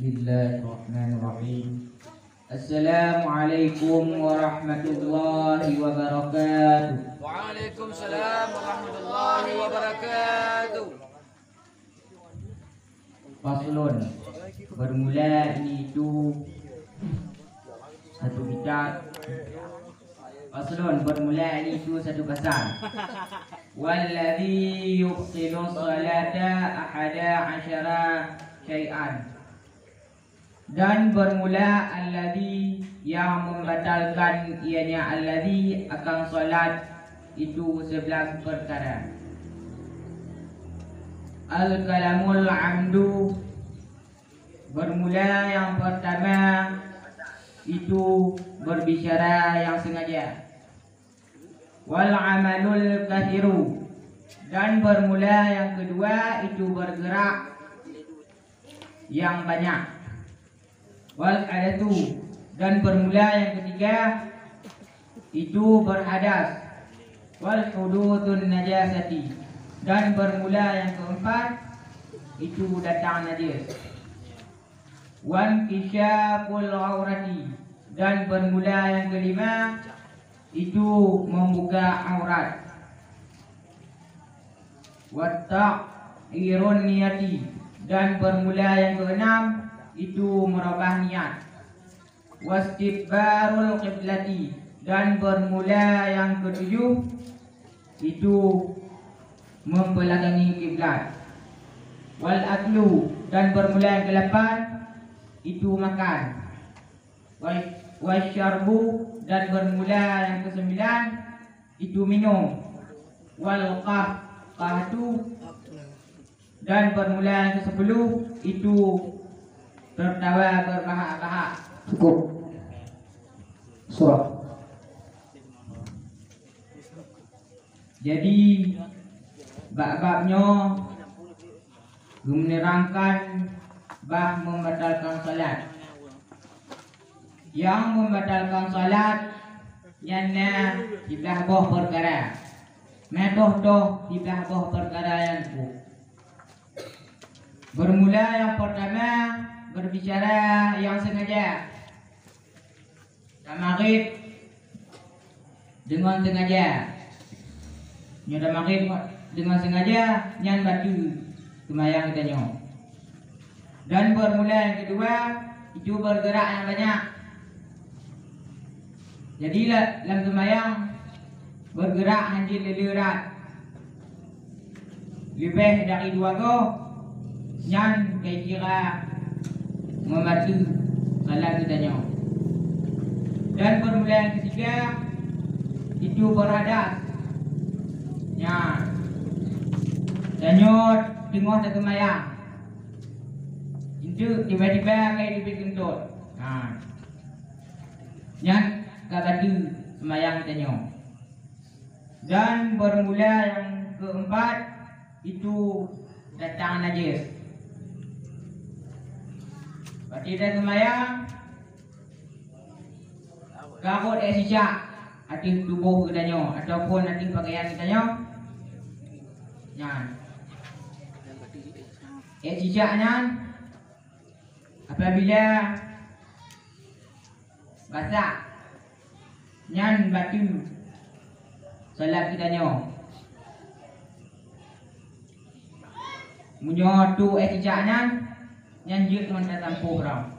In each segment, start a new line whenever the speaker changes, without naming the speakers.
Bismillahirrahmanirrahim. Assalamualaikum warahmatullahi wabarakatuh.
Waalaikumsalam warahmatullahi wabarakatuh.
Faslun. Bermula ini itu satu kitab. Faslun. Bermula ini itu satu pasal. Walladhi yuqsilu salata ahada asyara syai'an. Dan bermula alladhi yang membatalkan ianya alladhi akan solat itu 11 perkara. Al-kalamul amdu. Bermula yang pertama itu berbicara yang sengaja. Wal amalul kathiru. Dan bermula yang kedua itu bergerak yang banyak. Wal adatu. Dan bermula yang ketiga itu berhadas. Wal hududun najasati. Dan bermula yang keempat itu datang najis. Wan kisyaful aurati. Dan bermula yang kelima itu membuka aurat. Watta'irun niyati. Dan bermula yang keenam itu merubah niat. Wastidbarul qiblati. Dan bermula yang ketujuh itu membelakangi kiblat. Wal aklu. Dan bermula yang ke-8 itu makan. Wasyarbu. Dan bermula yang ke-9 itu minum. Wal qahtu. Dan bermula yang ke-10 itu tertawa berbahak-bahak.
Cukup. Surah.
Jadi bab-babnya menerangkan bab membatalkan salat. Yang membatalkan salat yana dibelah boh perkara. Medoh dibelah boh perkara yang ku. Bermula yang pertama berbicara yang sengaja. Maghrib dengan sengaja. Nyoda maghrib dengan sengaja nyan batu semayang katanya. Dan bermula yang kedua itu bergerak yang banyak. Jadi dalam semayang bergerak hanjil lelerat. Lebih dari 2 go nyan kira membantu salat katanya. Dan bermula yang ketiga itu berhadas. Ya. Tanyot tengok tak semayang. Itu tiba-tiba kayak dipikentut. Nah. Yang kagadu semayang tanya. Dan bermula yang keempat itu datang najis. Berarti dah semayang garut sisa hati tubuh katanya ataupun hati pakaian katanya. Nyan. Sisanya apabila basah nyan batu salat katanya. Munyo tu sisanya nyan jut mentah tampuh ram.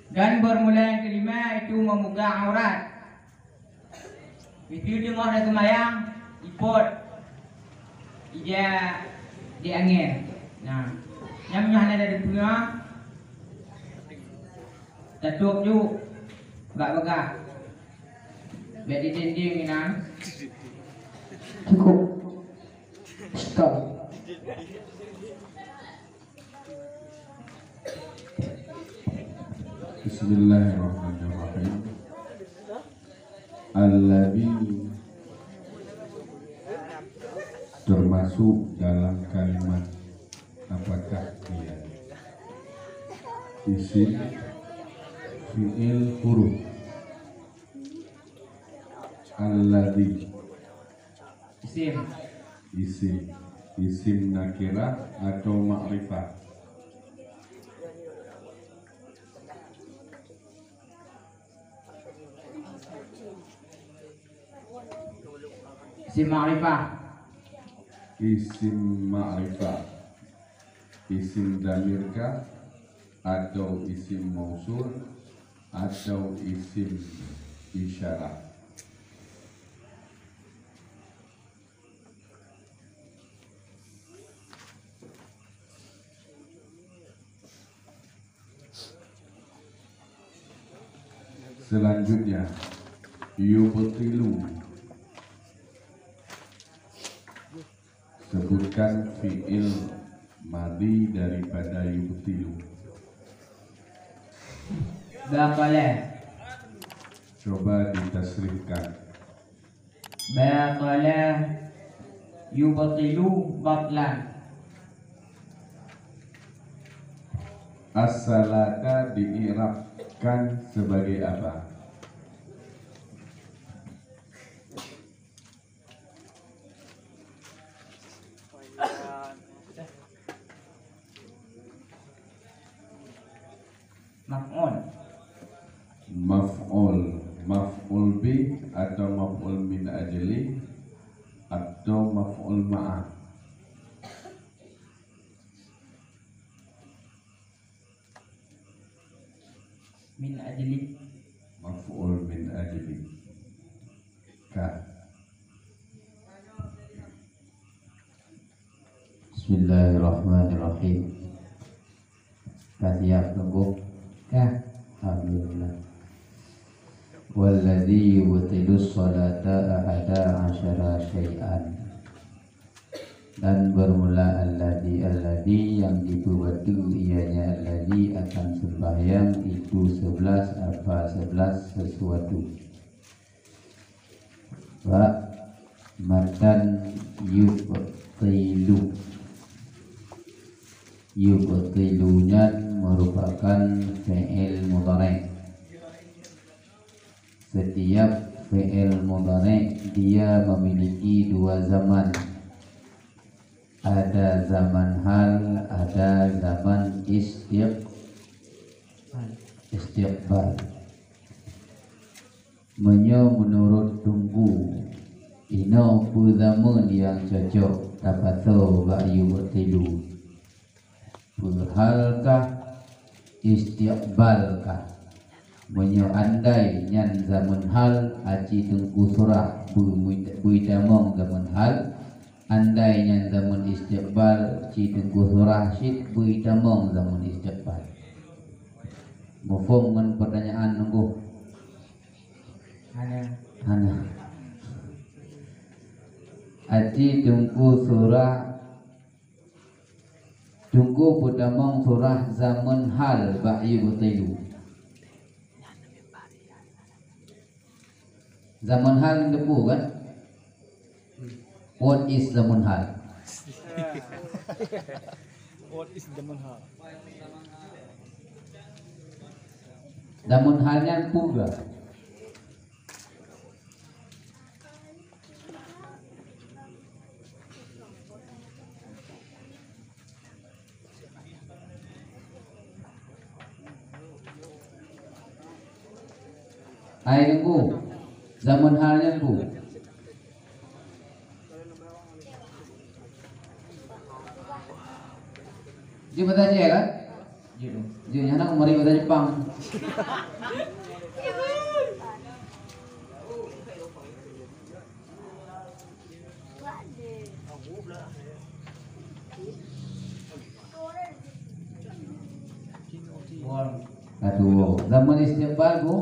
Dan bermula yang kelima itu membuka aurat. Itu tengok dah semayang, ipot ija di angin. Nah, yang punya ada di punya tutup ju bak-bak. Biar di dinding ni nang.
Cukup. Stop.
Bismillahirrahmanirrahim. Alladhi termasuk dalam kalimat apakah dia? Isim, fi'il, huruf. Alladhi
Isim.
Isim nakirah atau ma'rifah?
Isim ma'rifah.
Isim ma'rifah. Isim damirkah atau isim mausul atau isim isyarat? Selanjutnya yubtilu. Sebutkan fi'il madhi daripada yubtilu.
Baqala.
Coba ditasrifkan.
Baqala yubtilu batlan.
As-salata diirabkan sebagai apa?
Maf'ul.
Maf'ul. Maf'ul bi atau maf'ul min ajli atau maf'ul ma'a?
Min ajli.
Maf'ul min ajli. Ka.
Bismillahirrahmanirrahim. Siap tunggu.
Ka.
Alhamdulillah. Walladzi yubtilus salata ahada asyara syai'an. Dan bermula alladzi yang dibuatu ianya alladzi akan sembahyang itu 11 sesuatu. Wa matan yubtilu. Yubtilunya merupakan fi'il mudhari'. Setiap fi'il mudhari' dia memiliki dua zaman. Ada zaman hal, ada zaman istiqbal. Menurut tunggu ino zaman yang cocok tapato ba'yu bertilu. Berhalkah istiqbalkah? Andai nyan zaman hal aci tengku surah buidamong zaman hal. Andai nyan zaman istiqbal ci tengku surah syid buidamong zaman istiqbal. Mufum dengan pertanyaan nunggu. Hana. Aci tengku surah tunggu budamong surah zaman hal ba'yu butilu. Zaman hal depu kan? What is zaman hal?
What is zaman hal?
Zaman halnya puga. Ayo bu, zaman halnya bu. Dia bahasa Jepang kan? Dia nyana kemari bahasa Jepang. Aduh, zaman istiqbal bu.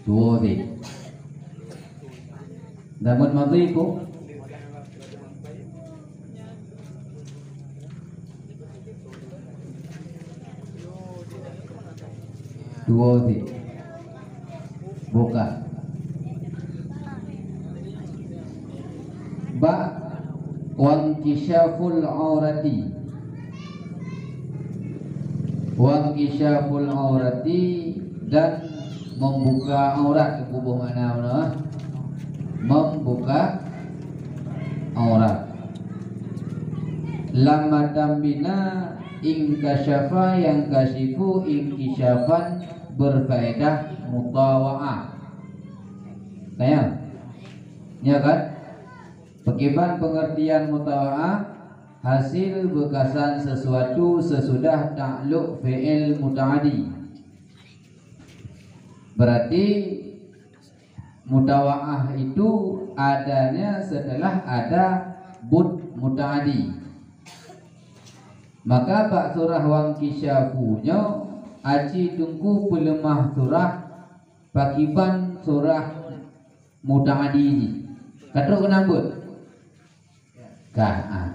Dua di. Zaman madhi bu. Dua di. Buka. Ba wankishaful aurati. Wankishaful aurati dan membuka aurat ke kubung mana membuka aurat. Lama tambina ingkasyafa yang kasifu ingkisyafan berfaedah mutawa'ah. Tanya, ya kan? Bagaimana pengertian mutawa'ah? Hasil bekasan sesuatu sesudah ta'luq fi'il muta'adi. Berarti mutawa'ah itu adanya setelah ada bud muta'adi. Maka pak surah wang kisyafunya aci tungku pelemah surah pakiban surah muta'adi. Katruk kenambut kah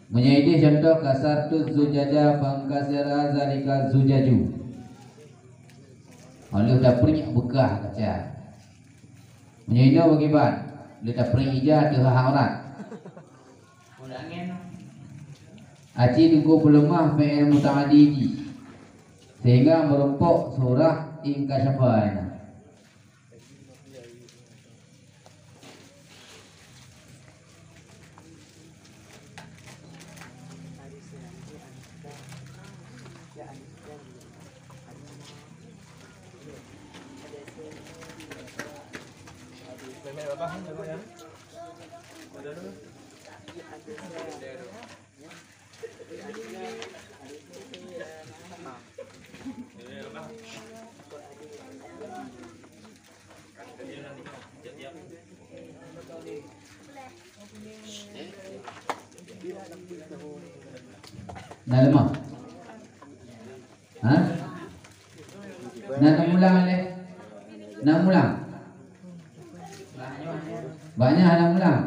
menjadi contoh kasar tu zujaja pangkasira zalika zujaju. Oleh dah perinyak bekah kaca. Menjadi bagaimana? Letak perinyak tu haurat. Aci tunggu pelemah fi'il muta'addi sehingga merumpuk surah ingkasyafah. Dah lemah? Hah? Nak ulang leh? Nak ulang? Banyak nak ulang?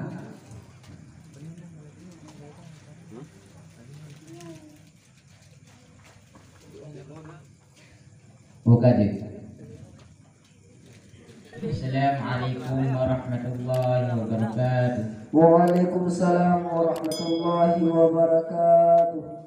Buka je.
Assalamualaikum warahmatullahi wabarakatuh.
Waalaikumsalam warahmatullahi wabarakatuh.